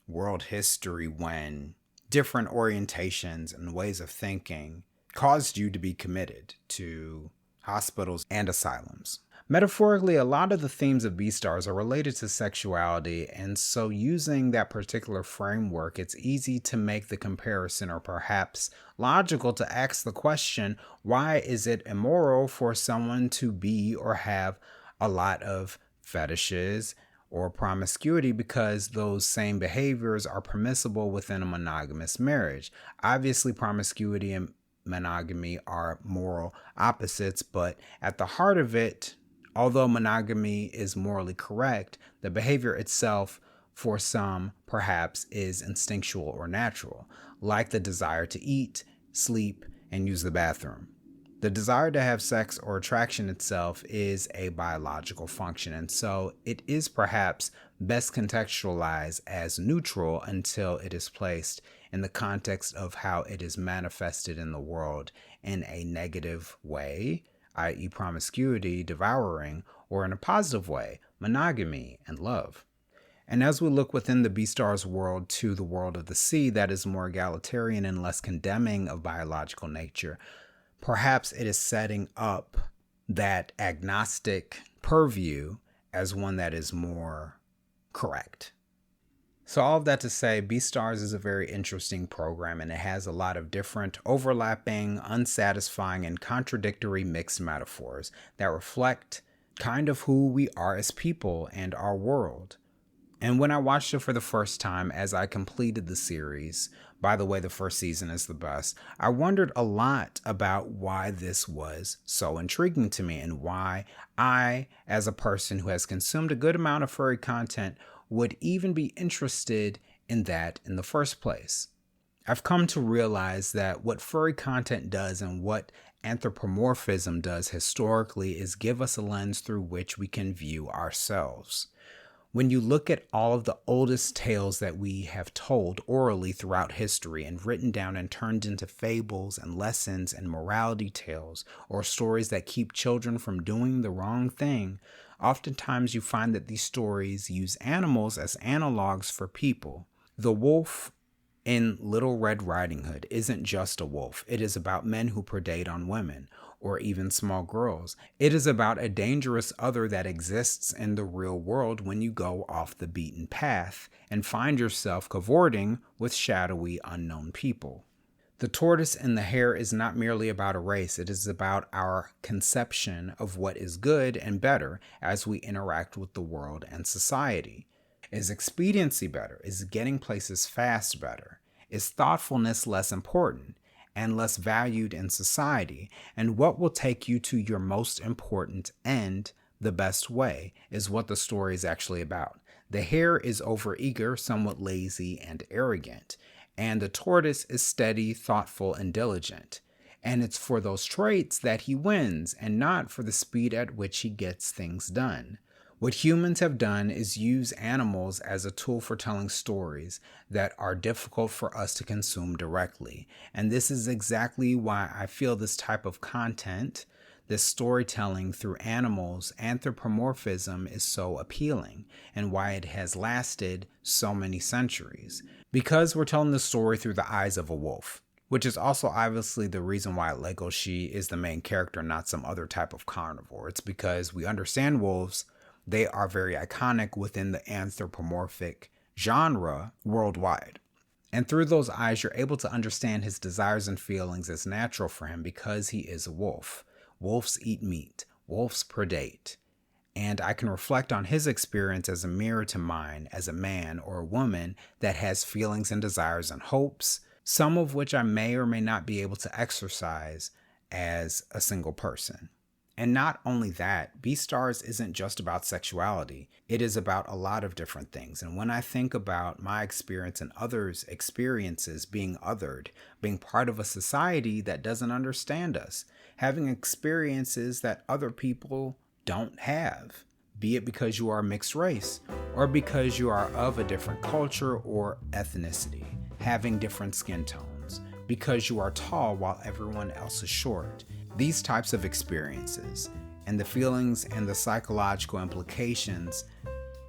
world history when different orientations and ways of thinking caused you to be committed to hospitals and asylums. Metaphorically, a lot of the themes of Beastars are related to sexuality, and so using that particular framework, it's easy to make the comparison, or perhaps logical to ask the question, why is it immoral for someone to be or have a lot of fetishes or promiscuity, because those same behaviors are permissible within a monogamous marriage? Obviously, promiscuity and monogamy are moral opposites, but at the heart of it, although monogamy is morally correct, the behavior itself for some perhaps is instinctual or natural, like the desire to eat, sleep, and use the bathroom. The desire to have sex or attraction itself is a biological function, and so it is perhaps best contextualized as neutral until it is placed in the context of how it is manifested in the world in a negative way, i.e. promiscuity, devouring, or in a positive way, monogamy and love. And as we look within the Beastars world to the world of the sea that is more egalitarian and less condemning of biological nature, perhaps it is setting up that agnostic purview as one that is more correct. So all of that to say, Beastars is a very interesting program, and it has a lot of different overlapping, unsatisfying, and contradictory mixed metaphors that reflect kind of who we are as people and our world. And when I watched it for the first time as I completed the series, by the way, the first season is the best, I wondered a lot about why this was so intriguing to me and why I, as a person who has consumed a good amount of furry content, would even be interested in that in the first place. I've come to realize that what furry content does and what anthropomorphism does historically is give us a lens through which we can view ourselves. When you look at all of the oldest tales that we have told orally throughout history and written down and turned into fables and lessons and morality tales, or stories that keep children from doing the wrong thing, oftentimes you find that these stories use animals as analogs for people. The wolf in Little Red Riding Hood isn't just a wolf. It is about men who predate on women, or even small girls. It is about a dangerous other that exists in the real world when you go off the beaten path and find yourself cavorting with shadowy, unknown people. The tortoise and the hare is not merely about a race. It is about our conception of what is good and better as we interact with the world and society. Is expediency better? Is getting places fast better? Is thoughtfulness less important and less valued in society? And what will take you to your most important end the best way is what the story is actually about. The hare is overeager, somewhat lazy, and arrogant, and the tortoise is steady, thoughtful, and diligent. And it's for those traits that he wins, and not for the speed at which he gets things done. What humans have done is use animals as a tool for telling stories that are difficult for us to consume directly. And this is exactly why I feel this type of content, this storytelling through animals, anthropomorphism, is so appealing, and why it has lasted so many centuries. Because we're telling the story through the eyes of a wolf, which is also obviously the reason why Legoshi is the main character, not some other type of carnivore. It's because we understand wolves. They are very iconic within the anthropomorphic genre worldwide. And through those eyes, you're able to understand his desires and feelings as natural for him because he is a wolf. Wolves eat meat. Wolves predate. And I can reflect on his experience as a mirror to mine as a man or a woman that has feelings and desires and hopes, some of which I may or may not be able to exercise as a single person. And not only that, Beastars isn't just about sexuality. It is about a lot of different things. And when I think about my experience and others' experiences being othered, being part of a society that doesn't understand us, having experiences that other people don't have, be it because you are mixed race or because you are of a different culture or ethnicity, having different skin tones, because you are tall while everyone else is short. These types of experiences and the feelings and the psychological implications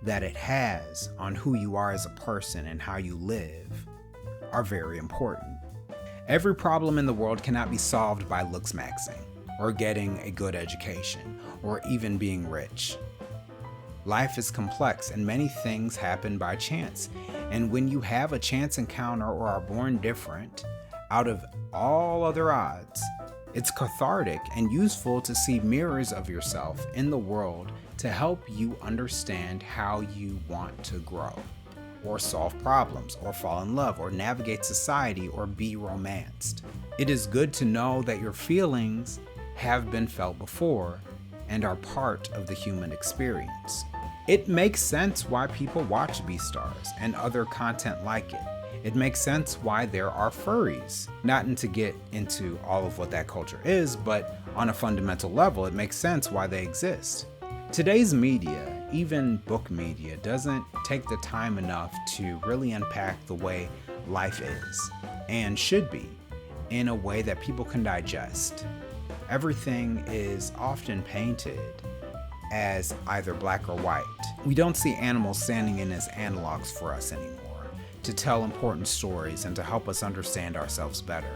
that it has on who you are as a person and how you live are very important. Every problem in the world cannot be solved by looks maxing or getting a good education or even being rich. Life is complex and many things happen by chance. And when you have a chance encounter or are born different out of all other odds, it's cathartic and useful to see mirrors of yourself in the world to help you understand how you want to grow, or solve problems, or fall in love, or navigate society, or be romanced. It is good to know that your feelings have been felt before and are part of the human experience. It makes sense why people watch Beastars and other content like it. It makes sense why there are furries. Not to get into all of what that culture is, but on a fundamental level, it makes sense why they exist. Today's media, even book media, doesn't take the time enough to really unpack the way life is and should be in a way that people can digest. Everything is often painted as either black or white. We don't see animals standing in as analogs for us anymore, to tell important stories and to help us understand ourselves better.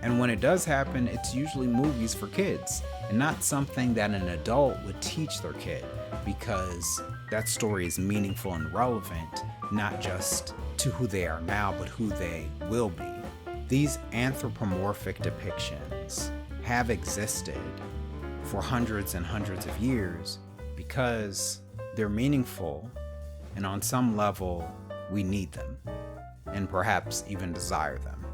And when it does happen, it's usually movies for kids and not something that an adult would teach their kid, because that story is meaningful and relevant, not just to who they are now, but who they will be. These anthropomorphic depictions have existed for hundreds and hundreds of years because they're meaningful and on some level, we need them, and perhaps even desire them.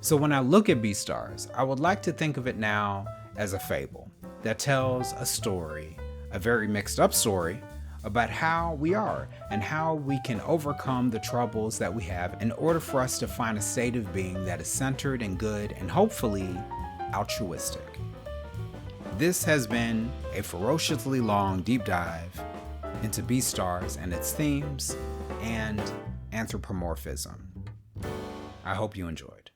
So when I look at Beastars, I would like to think of it now as a fable that tells a story, a very mixed up story, about how we are and how we can overcome the troubles that we have in order for us to find a state of being that is centered and good and hopefully altruistic. This has been a ferociously long deep dive into Beastars and its themes and anthropomorphism. I hope you enjoyed.